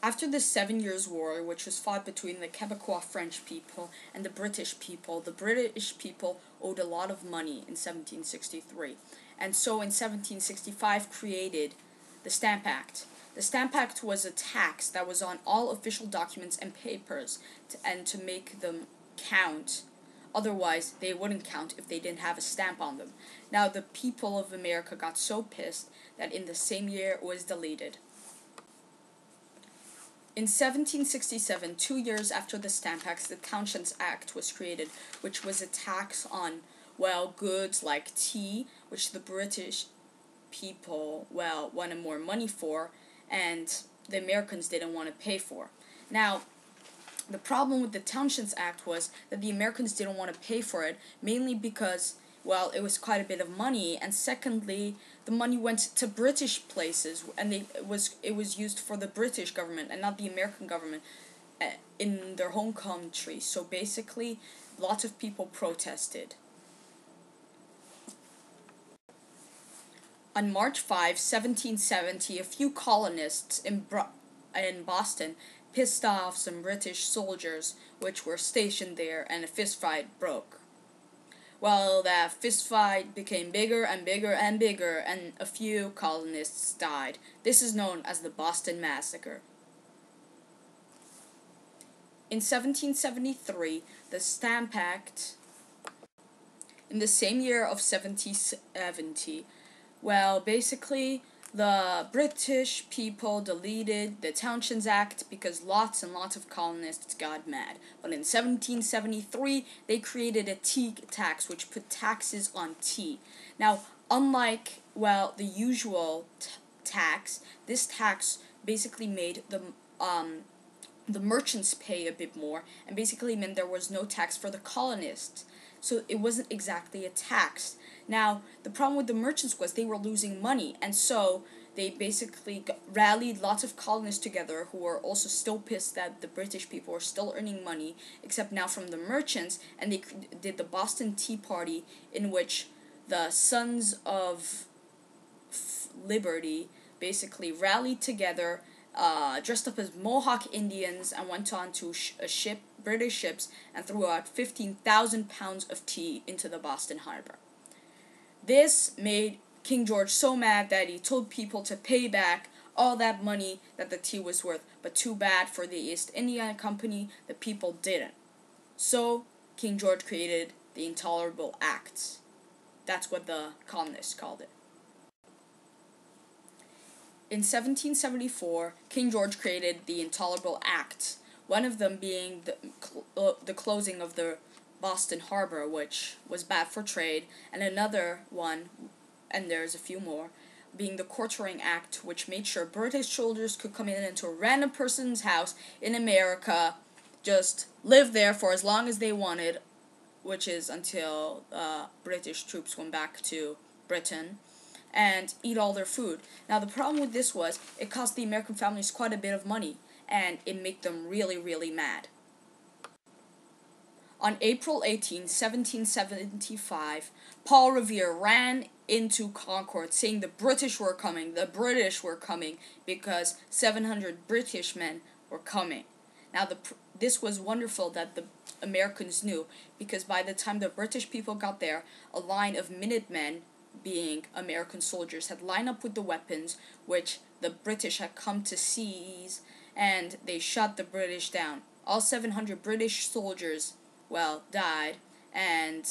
After the 7 Years' War, which was fought between the Quebecois French people and the British people owed a lot of money in 1763. And so in 1765 created the Stamp Act. The Stamp Act was a tax that was on all official documents and papers and to make them count. Otherwise, they wouldn't count if they didn't have a stamp on them. Now, the people of America got so pissed that in the same year it was deleted. In 1767, 2 years after the Stamp Act, the Townshends Act was created, which was a tax on, goods like tea, which the British people, wanted more money for, and the Americans didn't want to pay for. Now, the problem with the Townshends Act was that the Americans didn't want to pay for it, mainly because, it was quite a bit of money, and secondly, the money went to British places, and it was used for the British government and not the American government in their home country. So basically, lots of people protested. On March 5, 1770, a few colonists in Boston pissed off some British soldiers which were stationed there, and a fistfight broke. Well, that fistfight became bigger and bigger and bigger, and a few colonists died. This is known as the Boston Massacre. In 1773, the Stamp Act, in the same year of 1770, basically, the British people deleted the Townshends Act because lots and lots of colonists got mad. But in 1773, they created a tea tax, which put taxes on tea. Now, unlike, the usual tax, this tax basically made the merchants pay a bit more, and basically meant there was no tax for the colonists. So it wasn't exactly a tax. Now, the problem with the merchants was they were losing money, and so they basically rallied lots of colonists together who were also still pissed that the British people were still earning money, except now from the merchants, and they did the Boston Tea Party, in which the Sons of Liberty basically rallied together, dressed up as Mohawk Indians, and went on to British ships, and threw out 15,000 pounds of tea into the Boston Harbor. This made King George so mad that he told people to pay back all that money that the tea was worth, but too bad for the East India Company, the people didn't. So, King George created the Intolerable Acts. That's what the colonists called it. In 1774, King George created the Intolerable Acts, one of them being the closing of the Boston Harbor, which was bad for trade, and another one, and there's a few more, being the Quartering Act, which made sure British soldiers could come in into a random person's house in America, just live there for as long as they wanted, which is until British troops went back to Britain, and eat all their food. Now, the problem with this was it cost the American families quite a bit of money, and it made them really, really mad. On April 18, 1775, Paul Revere ran into Concord saying the British were coming, because 700 British men were coming. Now, this was wonderful that the Americans knew, because by the time the British people got there, a line of Minutemen, being American soldiers, had lined up with the weapons, which the British had come to seize, and they shot the British down. All 700 British soldiers died, and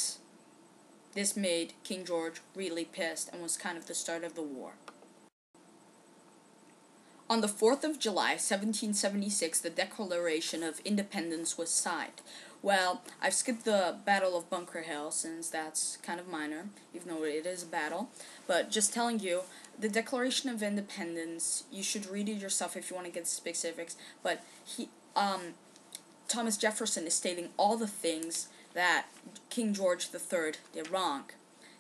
this made King George really pissed and was kind of the start of the war. On the 4th of July, 1776, the Declaration of Independence was signed. I've skipped the Battle of Bunker Hill, since that's kind of minor, even though it is a battle, but just telling you, the Declaration of Independence, you should read it yourself if you want to get specifics, but Thomas Jefferson is stating all the things that King George III did wrong.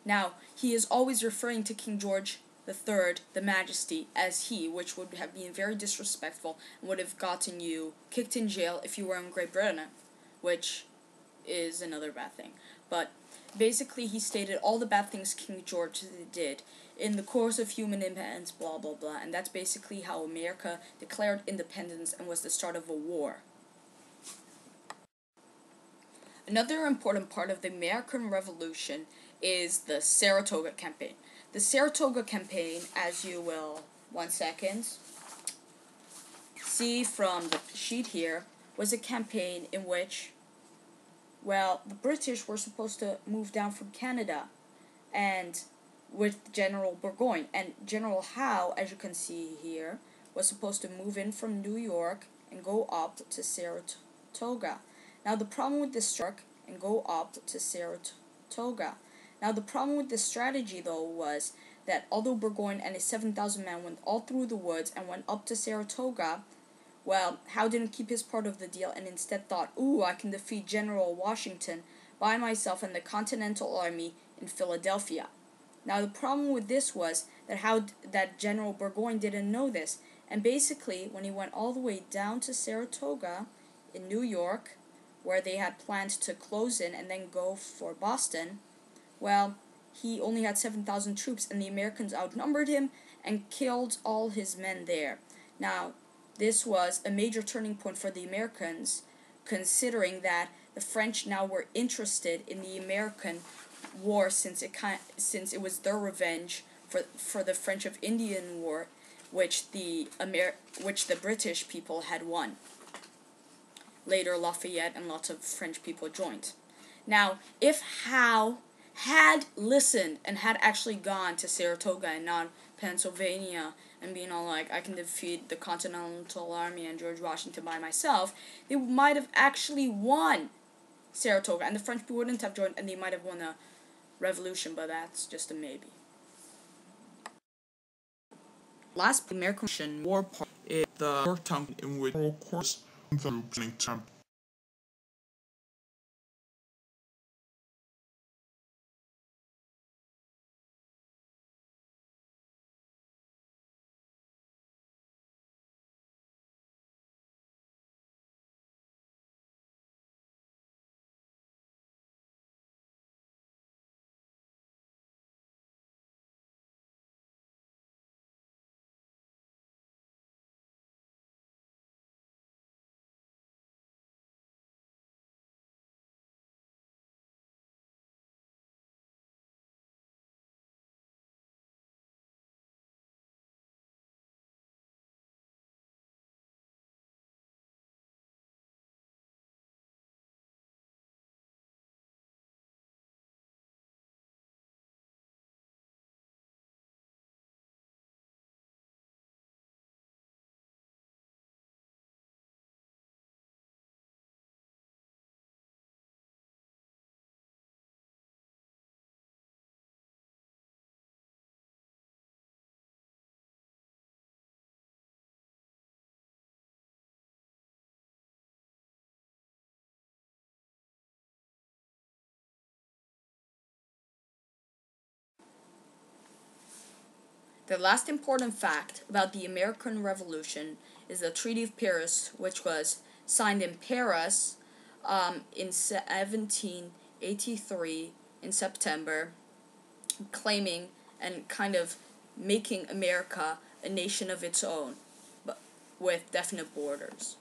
Now, he is always referring to King George III, the Majesty, as he, which would have been very disrespectful and would have gotten you kicked in jail if you were in Great Britain, which is another bad thing. But basically he stated all the bad things King George did in the course of human independence, blah blah blah, and that's basically how America declared independence and was the start of a war. Another important part of the American Revolution is the Saratoga Campaign. The Saratoga Campaign, as you will, 1 second, see from the sheet here, was a campaign in which, well, the British were supposed to move down from Canada, and with General Burgoyne, and General Howe, as you can see here, was supposed to move in from New York and go up to Saratoga. Now the problem with this and go up to Saratoga. Now the problem with this strategy though was that although Burgoyne and his 7,000 men went all through the woods and went up to Saratoga, well, Howe didn't keep his part of the deal and instead thought, ooh, I can defeat General Washington by myself and the Continental Army in Philadelphia. Now the problem with this was that General Burgoyne didn't know this, and basically when he went all the way down to Saratoga in New York, where they had planned to close in and then go for Boston, well, he only had 7,000 troops and the Americans outnumbered him and killed all his men there. Now, this was a major turning point for the Americans, considering that the French now were interested in the American war since it was their revenge for the French of Indian War, which the British people had won. Later, Lafayette and lots of French people joined. Now, if Howe had listened and had actually gone to Saratoga and not Pennsylvania and being all like, I can defeat the Continental Army and George Washington by myself, they might have actually won Saratoga, and the French people wouldn't have joined, and they might have won the revolution, but that's just a maybe. Last American War part is the wartime in which course the opening term. The last important fact about the American Revolution is the Treaty of Paris, which was signed in Paris in 1783 in September, claiming and kind of making America a nation of its own, but with definite borders.